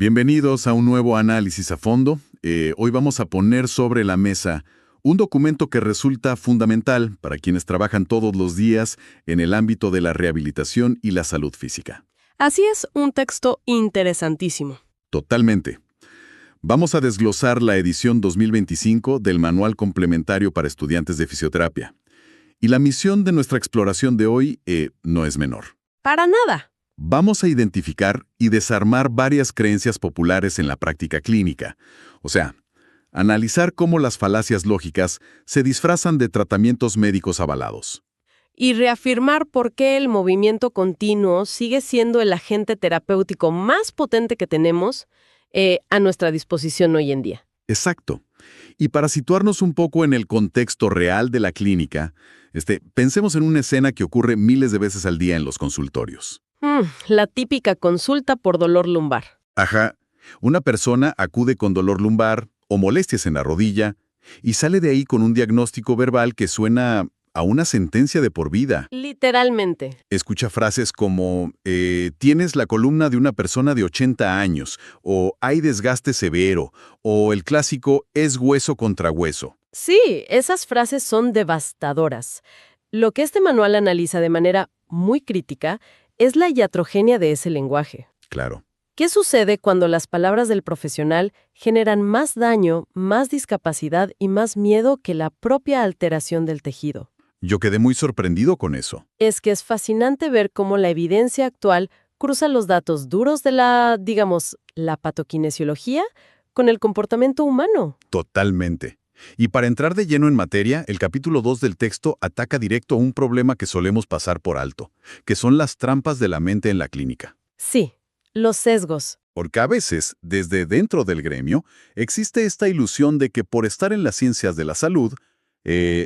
Bienvenidos a un nuevo análisis a fondo. Hoy vamos a poner sobre la mesa un documento que resulta fundamental para quienes trabajan todos los días en el ámbito de la rehabilitación y la salud física. Así es, un texto interesantísimo. Totalmente. Vamos a desglosar la edición 2025 del Manual Complementario para Estudiantes de Fisioterapia. Y la misión de nuestra exploración de hoy no es menor. Para nada. Vamos a identificar y desarmar varias creencias populares en la práctica clínica. O sea, analizar cómo las falacias lógicas se disfrazan de tratamientos médicos avalados. Y reafirmar por qué el movimiento continuo sigue siendo el agente terapéutico más potente que tenemos a nuestra disposición hoy en día. Exacto. Y para situarnos un poco en el contexto real de la clínica, pensemos en una escena que ocurre miles de veces al día en los consultorios. La típica consulta por dolor lumbar. Ajá. Una persona acude con dolor lumbar o molestias en la rodilla y sale de ahí con un diagnóstico verbal que suena a una sentencia de por vida. Literalmente. Escucha frases como, tienes la columna de una persona de 80 años, o hay desgaste severo, o el clásico es hueso contra hueso. Sí, esas frases son devastadoras. Lo que este manual analiza de manera muy crítica es la iatrogenia de ese lenguaje. Claro. ¿Qué sucede cuando las palabras del profesional generan más daño, más discapacidad y más miedo que la propia alteración del tejido? Yo quedé muy sorprendido con eso. Es que es fascinante ver cómo la evidencia actual cruza los datos duros de la patokinesiología con el comportamiento humano. Totalmente. Y para entrar de lleno en materia, el capítulo 2 del texto ataca directo a un problema que solemos pasar por alto, que son las trampas de la mente en la clínica. Sí, los sesgos. Porque a veces, desde dentro del gremio, existe esta ilusión de que por estar en las ciencias de la salud,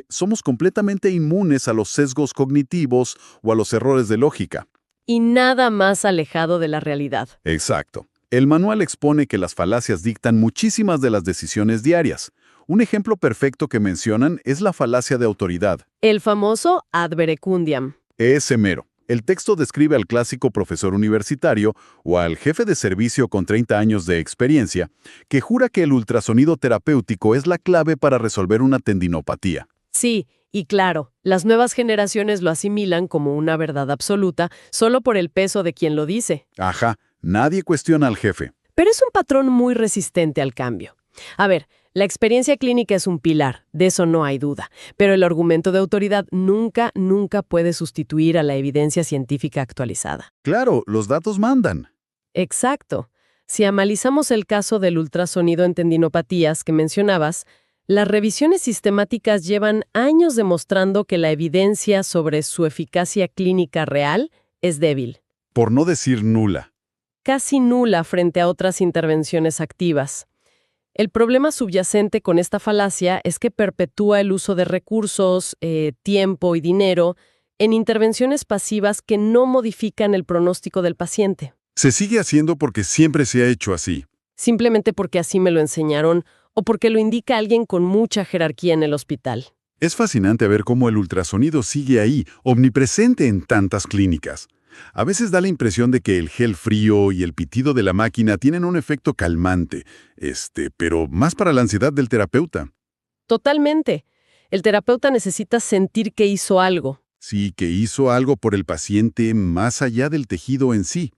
somos completamente inmunes a los sesgos cognitivos o a los errores de lógica. Y nada más alejado de la realidad. Exacto. El manual expone que las falacias dictan muchísimas de las decisiones diarias. Un ejemplo perfecto que mencionan es la falacia de autoridad. El famoso ad verecundiam. Ese mero. El texto describe al clásico profesor universitario o al jefe de servicio con 30 años de experiencia que jura que el ultrasonido terapéutico es la clave para resolver una tendinopatía. Sí, y claro, las nuevas generaciones lo asimilan como una verdad absoluta solo por el peso de quien lo dice. Ajá, nadie cuestiona al jefe. Pero es un patrón muy resistente al cambio. A ver, la experiencia clínica es un pilar, de eso no hay duda, pero el argumento de autoridad nunca puede sustituir a la evidencia científica actualizada. Claro, los datos mandan. Exacto. Si analizamos el caso del ultrasonido en tendinopatías que mencionabas, las revisiones sistemáticas llevan años demostrando que la evidencia sobre su eficacia clínica real es débil. Por no decir nula. Casi nula frente a otras intervenciones activas. El problema subyacente con esta falacia es que perpetúa el uso de recursos, tiempo y dinero en intervenciones pasivas que no modifican el pronóstico del paciente. Se sigue haciendo porque siempre se ha hecho así. Simplemente porque así me lo enseñaron o porque lo indica alguien con mucha jerarquía en el hospital. Es fascinante ver cómo el ultrasonido sigue ahí, omnipresente en tantas clínicas. A veces da la impresión de que el gel frío y el pitido de la máquina tienen un efecto calmante, pero más para la ansiedad del terapeuta. Totalmente. El terapeuta necesita sentir que hizo algo. Sí, que hizo algo por el paciente más allá del tejido en sí.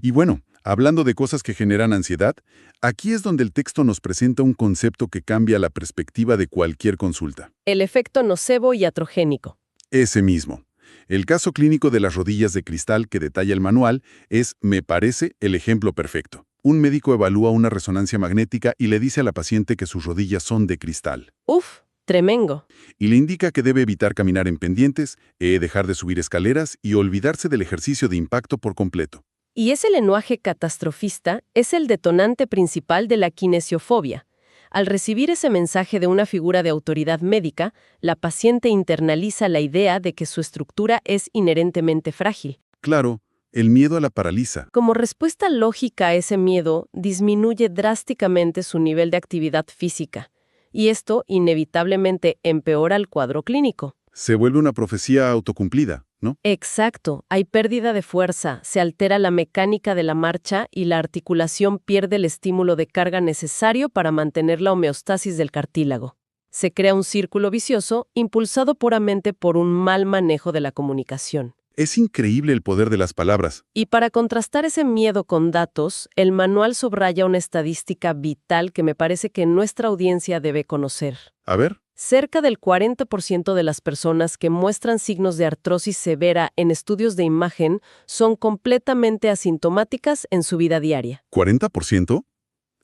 Y bueno, hablando de cosas que generan ansiedad, aquí es donde el texto nos presenta un concepto que cambia la perspectiva de cualquier consulta. El efecto nocebo y iatrogénico. Ese mismo. El caso clínico de las rodillas de cristal que detalla el manual es, me parece, el ejemplo perfecto. Un médico evalúa una resonancia magnética y le dice a la paciente que sus rodillas son de cristal. Uf, tremendo. Y le indica que debe evitar caminar en pendientes, dejar de subir escaleras y olvidarse del ejercicio de impacto por completo. Y ese lenguaje catastrofista es el detonante principal de la kinesiofobia. Al recibir ese mensaje de una figura de autoridad médica, la paciente internaliza la idea de que su estructura es inherentemente frágil. Claro, el miedo la paraliza. Como respuesta lógica a ese miedo, disminuye drásticamente su nivel de actividad física. Y esto inevitablemente empeora el cuadro clínico. Se vuelve una profecía autocumplida. ¿no? Exacto, hay pérdida de fuerza, se altera la mecánica de la marcha y la articulación pierde el estímulo de carga necesario para mantener la homeostasis del cartílago. Se crea un círculo vicioso impulsado puramente por un mal manejo de la comunicación. Es increíble el poder de las palabras. Y para contrastar ese miedo con datos, el manual subraya una estadística vital que me parece que nuestra audiencia debe conocer. A ver. Cerca del 40% de las personas que muestran signos de artrosis severa en estudios de imagen son completamente asintomáticas en su vida diaria. ¿40%?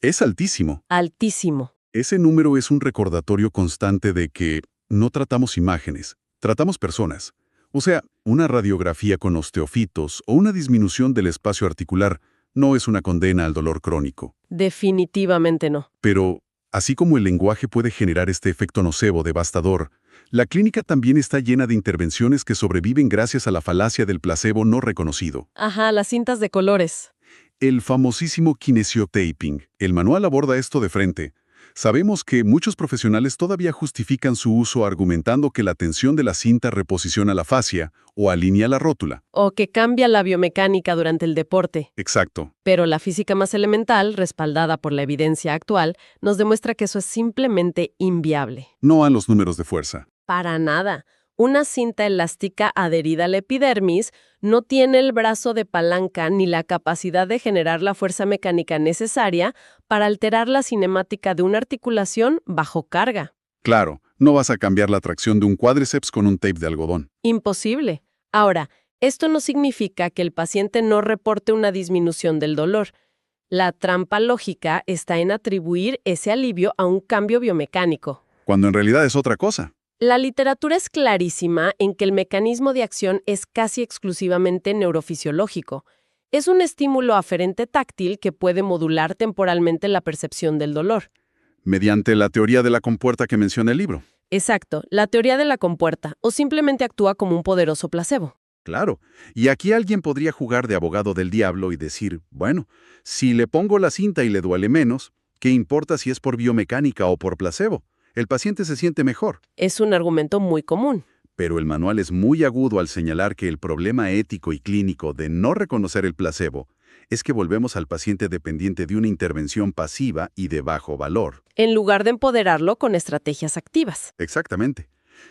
Es altísimo. Altísimo. Ese número es un recordatorio constante de que no tratamos imágenes, tratamos personas. O sea, una radiografía con osteofitos o una disminución del espacio articular no es una condena al dolor crónico. Definitivamente no. Pero, así como el lenguaje puede generar este efecto nocebo devastador, la clínica también está llena de intervenciones que sobreviven gracias a la falacia del placebo no reconocido. Ajá, las cintas de colores. El famosísimo kinesiotaping. El manual aborda esto de frente. Sabemos que muchos profesionales todavía justifican su uso argumentando que la tensión de la cinta reposiciona la fascia o alinea la rótula. O que cambia la biomecánica durante el deporte. Exacto. Pero la física más elemental, respaldada por la evidencia actual, nos demuestra que eso es simplemente inviable. No a los números de fuerza. Para nada. Una cinta elástica adherida a la epidermis no tiene el brazo de palanca ni la capacidad de generar la fuerza mecánica necesaria para alterar la cinemática de una articulación bajo carga. Claro, no vas a cambiar la tracción de un cuádriceps con un tape de algodón. Imposible. Ahora, esto no significa que el paciente no reporte una disminución del dolor. La trampa lógica está en atribuir ese alivio a un cambio biomecánico. Cuando en realidad es otra cosa. La literatura es clarísima en que el mecanismo de acción es casi exclusivamente neurofisiológico. Es un estímulo aferente táctil que puede modular temporalmente la percepción del dolor. Mediante la teoría de la compuerta que menciona el libro. Exacto, la teoría de la compuerta, o simplemente actúa como un poderoso placebo. Claro, y aquí alguien podría jugar de abogado del diablo y decir, bueno, si le pongo la cinta y le duele menos, ¿qué importa si es por biomecánica o por placebo? El paciente se siente mejor. Es un argumento muy común. Pero el manual es muy agudo al señalar que el problema ético y clínico de no reconocer el placebo es que volvemos al paciente dependiente de una intervención pasiva y de bajo valor. En lugar de empoderarlo con estrategias activas. Exactamente.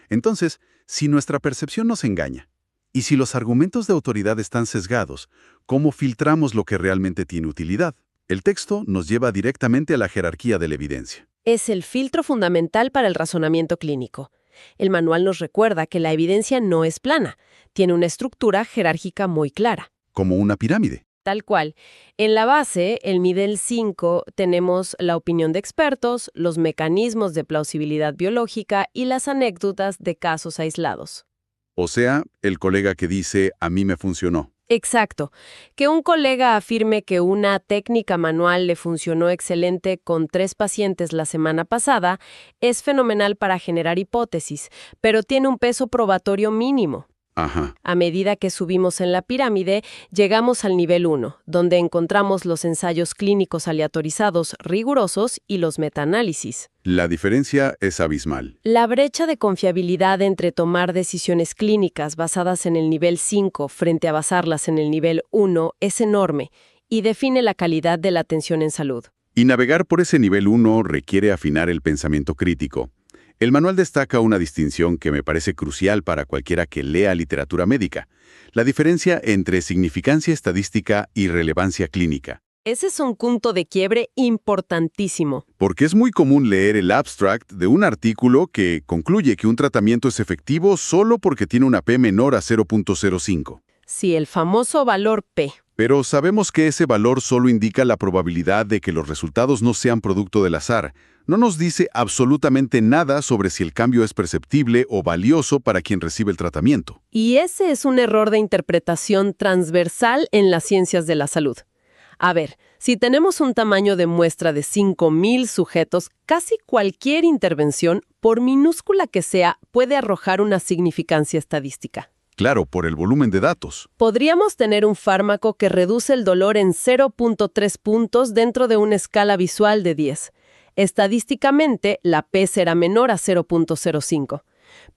Entonces, si nuestra percepción nos engaña, y si los argumentos de autoridad están sesgados, ¿cómo filtramos lo que realmente tiene utilidad? El texto nos lleva directamente a la jerarquía de la evidencia. Es el filtro fundamental para el razonamiento clínico. El manual nos recuerda que la evidencia no es plana, tiene una estructura jerárquica muy clara. Como una pirámide. Tal cual. En la base, el nivel 5, tenemos la opinión de expertos, los mecanismos de plausibilidad biológica y las anécdotas de casos aislados. O sea, el colega que dice, a mí me funcionó. Exacto. Que un colega afirme que una técnica manual le funcionó excelente con 3 pacientes la semana pasada es fenomenal para generar hipótesis, pero tiene un peso probatorio mínimo. Ajá. A medida que subimos en la pirámide, llegamos al nivel 1, donde encontramos los ensayos clínicos aleatorizados rigurosos y los metaanálisis. La diferencia es abismal. La brecha de confiabilidad entre tomar decisiones clínicas basadas en el nivel 5 frente a basarlas en el nivel 1 es enorme y define la calidad de la atención en salud. Y navegar por ese nivel 1 requiere afinar el pensamiento crítico. El manual destaca una distinción que me parece crucial para cualquiera que lea literatura médica: la diferencia entre significancia estadística y relevancia clínica. Ese es un punto de quiebre importantísimo. Porque es muy común leer el abstract de un artículo que concluye que un tratamiento es efectivo solo porque tiene una P menor a 0.05. Sí, el famoso valor P. Pero sabemos que ese valor solo indica la probabilidad de que los resultados no sean producto del azar. No nos dice absolutamente nada sobre si el cambio es perceptible o valioso para quien recibe el tratamiento. Y ese es un error de interpretación transversal en las ciencias de la salud. A ver, si tenemos un tamaño de muestra de 5,000 sujetos, casi cualquier intervención, por minúscula que sea, puede arrojar una significancia estadística. Claro, por el volumen de datos. Podríamos tener un fármaco que reduce el dolor en 0.3 puntos dentro de una escala visual de 10. Estadísticamente, la P será menor a 0.05.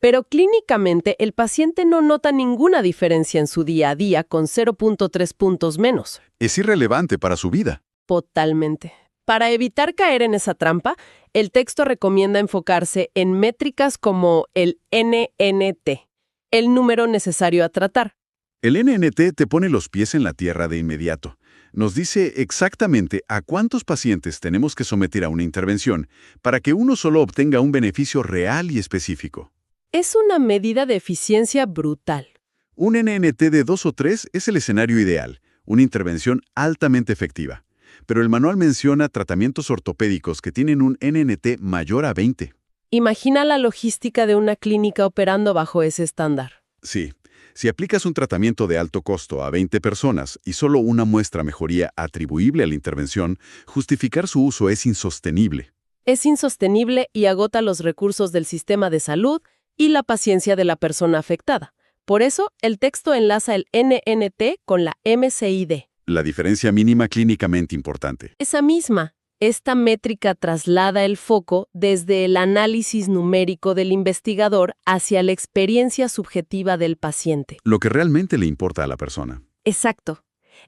Pero clínicamente el paciente no nota ninguna diferencia en su día a día con 0.3 puntos menos. Es irrelevante para su vida. Totalmente. Para evitar caer en esa trampa, el texto recomienda enfocarse en métricas como el NNT, el número necesario a tratar. El NNT te pone los pies en la tierra de inmediato. Nos dice exactamente a cuántos pacientes tenemos que someter a una intervención para que uno solo obtenga un beneficio real y específico. Es una medida de eficiencia brutal. Un NNT de 2 o 3 es el escenario ideal, una intervención altamente efectiva. Pero el manual menciona tratamientos ortopédicos que tienen un NNT mayor a 20. Imagina la logística de una clínica operando bajo ese estándar. Sí, si aplicas un tratamiento de alto costo a 20 personas y solo una muestra mejoría atribuible a la intervención, justificar su uso es insostenible. Es insostenible y agota los recursos del sistema de salud y la paciencia de la persona afectada. Por eso, el texto enlaza el NNT con la MCID. La diferencia mínima clínicamente importante. Esa misma. Esta métrica traslada el foco desde el análisis numérico del investigador hacia la experiencia subjetiva del paciente. Lo que realmente le importa a la persona. Exacto.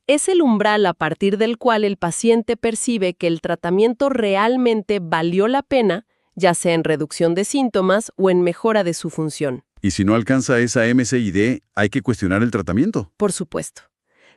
Es el umbral a partir del cual el paciente percibe que el tratamiento realmente valió la pena, ya sea en reducción de síntomas o en mejora de su función. Y si no alcanza esa MCID, hay que cuestionar el tratamiento. Por supuesto.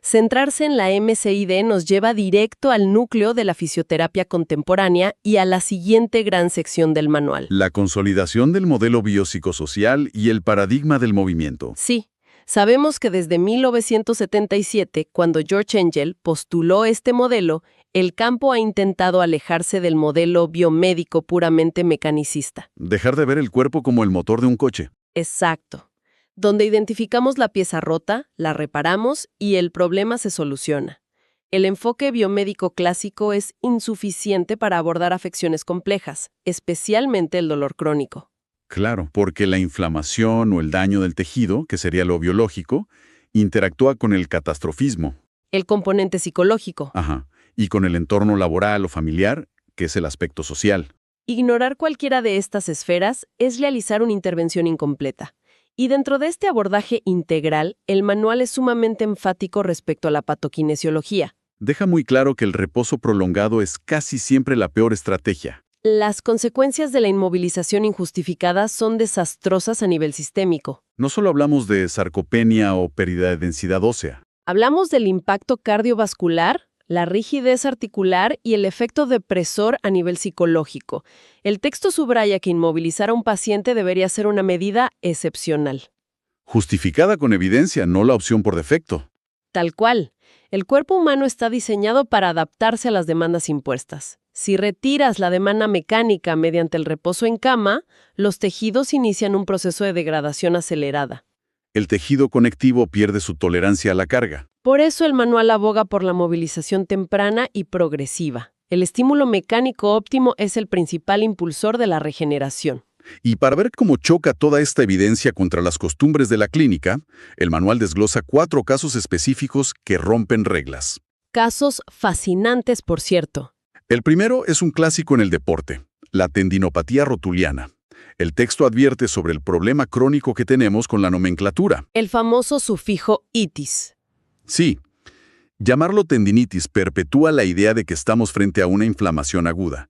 Centrarse en la MCID nos lleva directo al núcleo de la fisioterapia contemporánea y a la siguiente gran sección del manual. La consolidación del modelo biopsicosocial y el paradigma del movimiento. Sí, sabemos que desde 1977, cuando George Engel postuló este modelo, el campo ha intentado alejarse del modelo biomédico puramente mecanicista. Dejar de ver el cuerpo como el motor de un coche. Exacto. Donde identificamos la pieza rota, la reparamos y el problema se soluciona. El enfoque biomédico clásico es insuficiente para abordar afecciones complejas, especialmente el dolor crónico. Claro, porque la inflamación o el daño del tejido, que sería lo biológico, interactúa con el catastrofismo. El componente psicológico. Ajá. Y con el entorno laboral o familiar, que es el aspecto social. Ignorar cualquiera de estas esferas es realizar una intervención incompleta. Y dentro de este abordaje integral, el manual es sumamente enfático respecto a la patoquinesiología. Deja muy claro que el reposo prolongado es casi siempre la peor estrategia. Las consecuencias de la inmovilización injustificada son desastrosas a nivel sistémico. No solo hablamos de sarcopenia o pérdida de densidad ósea. Hablamos del impacto cardiovascular, la rigidez articular y el efecto depresor a nivel psicológico. El texto subraya que inmovilizar a un paciente debería ser una medida excepcional. Justificada con evidencia, no la opción por defecto. Tal cual. El cuerpo humano está diseñado para adaptarse a las demandas impuestas. Si retiras la demanda mecánica mediante el reposo en cama, los tejidos inician un proceso de degradación acelerada. El tejido conectivo pierde su tolerancia a la carga. Por eso el manual aboga por la movilización temprana y progresiva. El estímulo mecánico óptimo es el principal impulsor de la regeneración. Y para ver cómo choca toda esta evidencia contra las costumbres de la clínica, el manual desglosa 4 casos específicos que rompen reglas. Casos fascinantes, por cierto. El primero es un clásico en el deporte, la tendinopatía rotuliana. El texto advierte sobre el problema crónico que tenemos con la nomenclatura. El famoso sufijo itis. Sí, llamarlo tendinitis perpetúa la idea de que estamos frente a una inflamación aguda.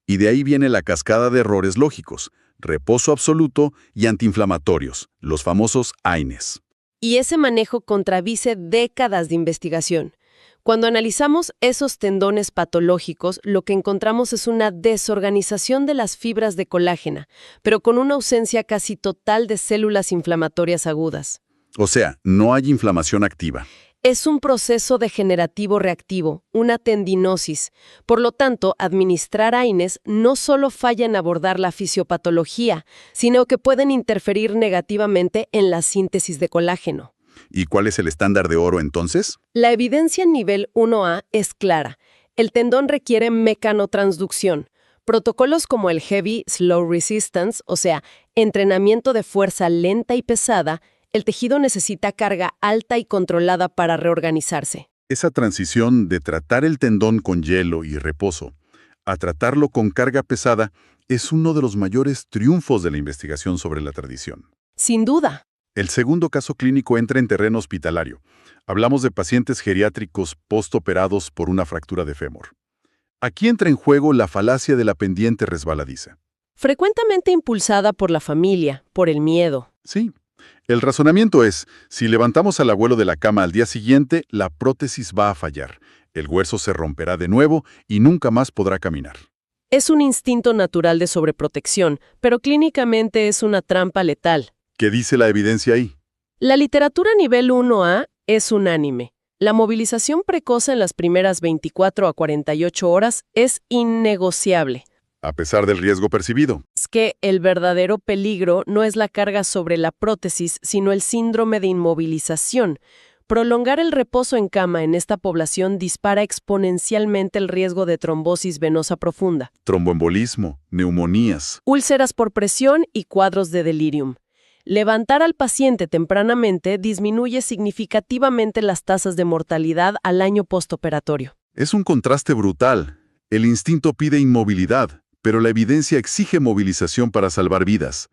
Y de ahí viene la cascada de errores lógicos, reposo absoluto y antiinflamatorios, los famosos AINES. Y ese manejo contradice décadas de investigación. Cuando analizamos esos tendones patológicos, lo que encontramos es una desorganización de las fibras de colágena, pero con una ausencia casi total de células inflamatorias agudas. O sea, no hay inflamación activa. Es un proceso degenerativo reactivo, una tendinosis. Por lo tanto, administrar AINES no solo falla en abordar la fisiopatología, sino que pueden interferir negativamente en la síntesis de colágeno. ¿Y cuál es el estándar de oro entonces? La evidencia en nivel 1A es clara. El tendón requiere mecanotransducción. Protocolos como el Heavy Slow Resistance, o sea, entrenamiento de fuerza lenta y pesada, el tejido necesita carga alta y controlada para reorganizarse. Esa transición de tratar el tendón con hielo y reposo a tratarlo con carga pesada es uno de los mayores triunfos de la investigación sobre la tradición. Sin duda. El segundo caso clínico entra en terreno hospitalario. Hablamos de pacientes geriátricos postoperados por una fractura de fémur. Aquí entra en juego la falacia de la pendiente resbaladiza. Frecuentemente impulsada por la familia, por el miedo. Sí. El razonamiento es, si levantamos al abuelo de la cama al día siguiente, la prótesis va a fallar, el hueso se romperá de nuevo y nunca más podrá caminar. Es un instinto natural de sobreprotección, pero clínicamente es una trampa letal. ¿Qué dice la evidencia ahí? La literatura nivel 1A es unánime. La movilización precoz en las primeras 24 a 48 horas es innegociable. A pesar del riesgo percibido. Es que el verdadero peligro no es la carga sobre la prótesis, sino el síndrome de inmovilización. Prolongar el reposo en cama en esta población dispara exponencialmente el riesgo de trombosis venosa profunda, Tromboembolismo, neumonías. úlceras por presión y cuadros de delirium. Levantar al paciente tempranamente disminuye significativamente las tasas de mortalidad al año postoperatorio. Es un contraste brutal. El instinto pide inmovilidad, pero la evidencia exige movilización para salvar vidas.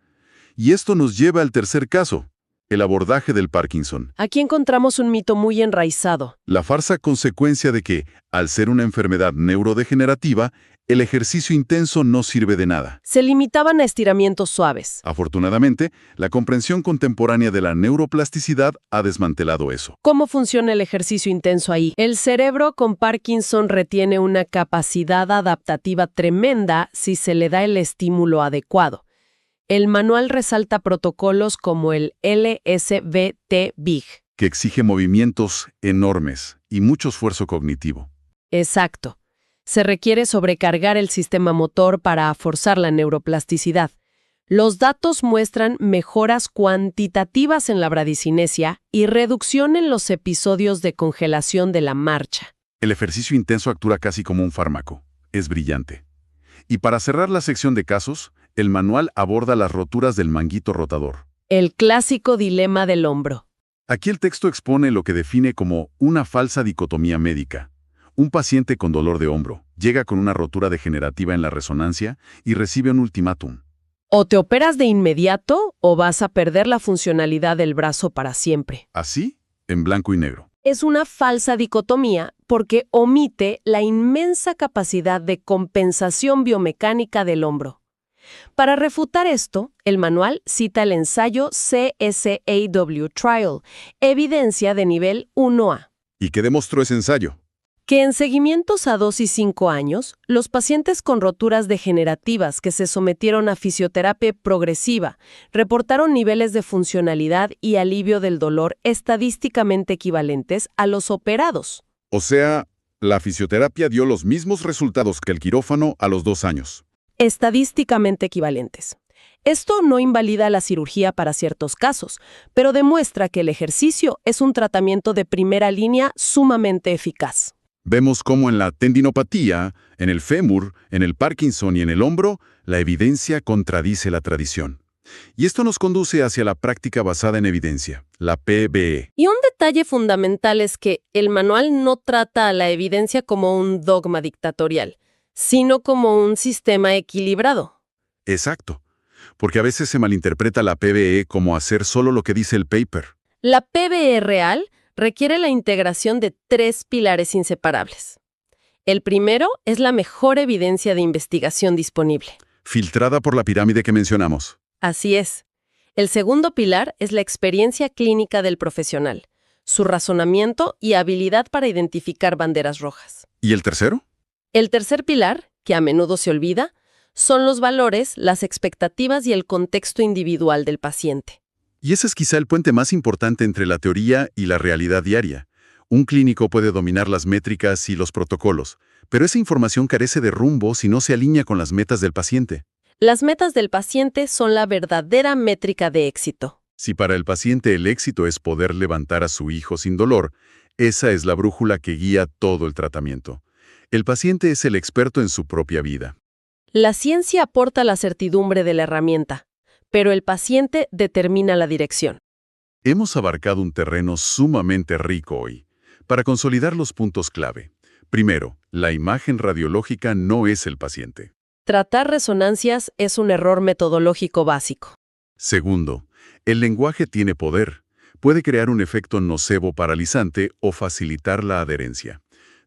Y esto nos lleva al tercer caso, el abordaje del Parkinson. Aquí encontramos un mito muy enraizado. La farsa consecuencia de que, al ser una enfermedad neurodegenerativa, el ejercicio intenso no sirve de nada. Se limitaban a estiramientos suaves. Afortunadamente, la comprensión contemporánea de la neuroplasticidad ha desmantelado eso. ¿Cómo funciona el ejercicio intenso ahí? El cerebro con Parkinson retiene una capacidad adaptativa tremenda si se le da el estímulo adecuado. El manual resalta protocolos como el LSVT-BIG. Que exige movimientos enormes y mucho esfuerzo cognitivo. Exacto. Se requiere sobrecargar el sistema motor para forzar la neuroplasticidad. Los datos muestran mejoras cuantitativas en la bradicinesia y reducción en los episodios de congelación de la marcha. El ejercicio intenso actúa casi como un fármaco. Es brillante. Y para cerrar la sección de casos, el manual aborda las roturas del manguito rotador. El clásico dilema del hombro. Aquí el texto expone lo que define como una falsa dicotomía médica. Un paciente con dolor de hombro llega con una rotura degenerativa en la resonancia y recibe un ultimátum. O te operas de inmediato o vas a perder la funcionalidad del brazo para siempre. Así, en blanco y negro. Es una falsa dicotomía porque omite la inmensa capacidad de compensación biomecánica del hombro. Para refutar esto, el manual cita el ensayo CSAW Trial, evidencia de nivel 1A. ¿Y qué demostró ese ensayo? Que en seguimientos a 2 y 5 años, los pacientes con roturas degenerativas que se sometieron a fisioterapia progresiva reportaron niveles de funcionalidad y alivio del dolor estadísticamente equivalentes a los operados. O sea, la fisioterapia dio los mismos resultados que el quirófano a los 2 años. Estadísticamente equivalentes. Esto no invalida la cirugía para ciertos casos, pero demuestra que el ejercicio es un tratamiento de primera línea sumamente eficaz. Vemos cómo en la tendinopatía, en el fémur, en el Parkinson y en el hombro, la evidencia contradice la tradición. Y esto nos conduce hacia la práctica basada en evidencia, la PBE. Y un detalle fundamental es que el manual no trata a la evidencia como un dogma dictatorial, sino como un sistema equilibrado. Exacto, porque a veces se malinterpreta la PBE como hacer solo lo que dice el paper. La PBE real requiere la integración de 3 pilares inseparables. El primero es la mejor evidencia de investigación disponible. Filtrada por la pirámide que mencionamos. Así es. El segundo pilar es la experiencia clínica del profesional, su razonamiento y habilidad para identificar banderas rojas. ¿Y el tercero? El tercer pilar, que a menudo se olvida, son los valores, las expectativas y el contexto individual del paciente. Y ese es quizá el puente más importante entre la teoría y la realidad diaria. Un clínico puede dominar las métricas y los protocolos, pero esa información carece de rumbo si no se alinea con las metas del paciente. Las metas del paciente son la verdadera métrica de éxito. Si para el paciente el éxito es poder levantar a su hijo sin dolor, esa es la brújula que guía todo el tratamiento. El paciente es el experto en su propia vida. La ciencia aporta la certidumbre de la herramienta, pero el paciente determina la dirección. Hemos abarcado un terreno sumamente rico hoy. Para consolidar los puntos clave, Primero, la imagen radiológica no es el paciente. Tratar resonancias es un error metodológico básico. Segundo, el lenguaje tiene poder. Puede crear un efecto nocebo paralizante o facilitar la adherencia.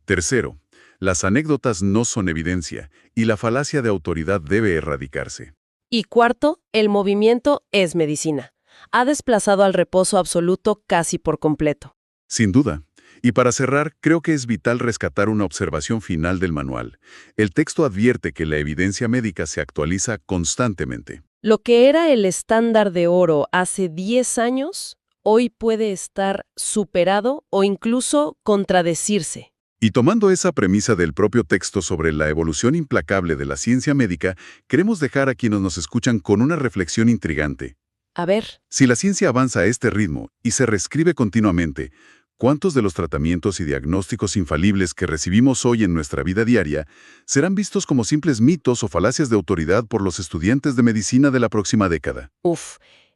Tercero, las anécdotas no son evidencia y la falacia de autoridad debe erradicarse. Y cuarto, el movimiento es medicina. Ha desplazado al reposo absoluto casi por completo. Sin duda. Y para cerrar, creo que es vital rescatar una observación final del manual. El texto advierte que la evidencia médica se actualiza constantemente. Lo que era el estándar de oro hace 10 años, hoy puede estar superado o incluso contradecirse. Y tomando esa premisa del propio texto sobre la evolución implacable de la ciencia médica, queremos dejar a quienes nos escuchan con una reflexión intrigante. A ver, Si la ciencia avanza a este ritmo y se reescribe continuamente, ¿cuántos de los tratamientos y diagnósticos infalibles que recibimos hoy en nuestra vida diaria serán vistos como simples mitos o falacias de autoridad por los estudiantes de medicina de la próxima década?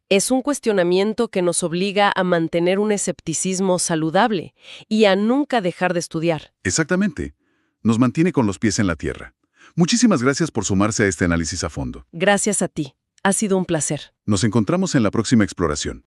es un cuestionamiento que nos obliga a mantener un escepticismo saludable y a nunca dejar de estudiar. Exactamente. Nos mantiene con los pies en la tierra. Muchísimas gracias por sumarse a este análisis a fondo. Gracias a ti. Ha sido un placer. Nos encontramos en la próxima exploración.